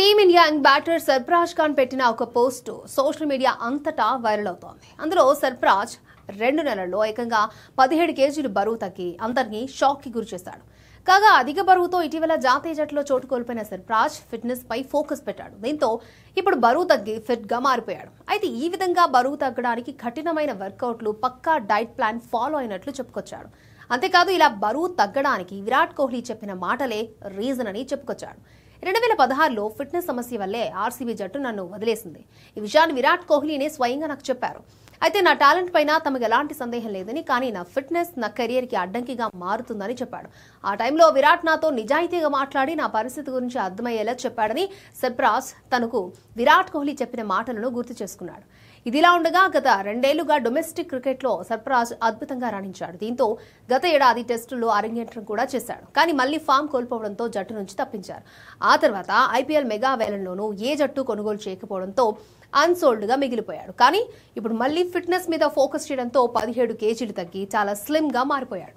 Team India young batter Sarfaraz Khan పెట్టిన ఒక post social media అంతటా వైరల్ అవుతోంది. అందులో సర్ఫరాజ్ 2 నెలల్లో ఏకంగా 17 కేజీలు బరువు తగ్గి అందరినీ షాక్ కి గురిచేశాడు. కాగా అధిక బరువుతో ఇటీవల జాతీయ జట్టులో చోటు కోల్పోయిన సర్ఫరాజ్ ఫిట్నెస్ పై ఫోకస్ పెట్టాడు. దీంతో ఇప్పుడు బరువు తగ్గి ఫిట్ గా మారిపోయాడు. అయితే ఈ విధంగా బరువు తగ్గడానికి కఠినమైన వర్కౌట్లు, పక్కా డైట్ ప్లాన్ ఫాలో అయినట్లు చెప్పుకొచ్చాడు. అంతేకాదు ఇలా బరువు తగ్గడానికి విరాట్ కోహ్లీ చెప్పిన మాటలే రీజన్ అని చెప్పుకొచ్చాడు. 2016లో ఫిట్నెస్ సమస్య వల్లే ఆర్సీబీ జట్టు నన్ను వదిలేసింది. ఈ విషయాన్ని విరాట్ కోహ్లీనే స్వయంగా నాకు చెప్పారు. అయితే నా టాలెంట్ పైన తమకు ఎలాంటి సందేహం లేదని, కానీ నా ఫిట్నెస్ నా కెరియర్ కి అడ్డంకిగా మారుతుందని చెప్పాడు. ఆ టైంలో విరాట్ నాతో నిజాయితీగా మాట్లాడి నా పరిస్థితి గురించి అర్థమయ్యేలా చెప్పాడని సర్ఫరాజ్ తనకు విరాట్ కోహ్లీ చెప్పిన మాటలను గుర్తు చేసుకున్నాడు. ఇదిలా ఉండగా గత 2 ఏళ్లుగా డొమెస్టిక్ క్రికెట్లో సర్ఫరాజ్ అద్భుతంగా రాణించాడు. దీంతో గత ఏడాది టెస్టుల్లో అరంగేట్రం కూడా చేశాడు. కానీ మళ్లీ ఫామ్ కోల్పోవడంతో జట్టు నుంచి తప్పించారు. ఆ తర్వాత ఐపీఎల్ మెగా వేలంలోనూ ఏ జట్టు కొనుగోలు చేయకపోవడంతో అన్సోల్డ్ గా మిగిలిపోయాడు. కానీ ఇప్పుడు మళ్లీ ఫిట్నెస్ మీద ఫోకస్ చేయడంతో 17 కేజీలు తగ్గి చాలా స్లిమ్ గా మారిపోయాడు.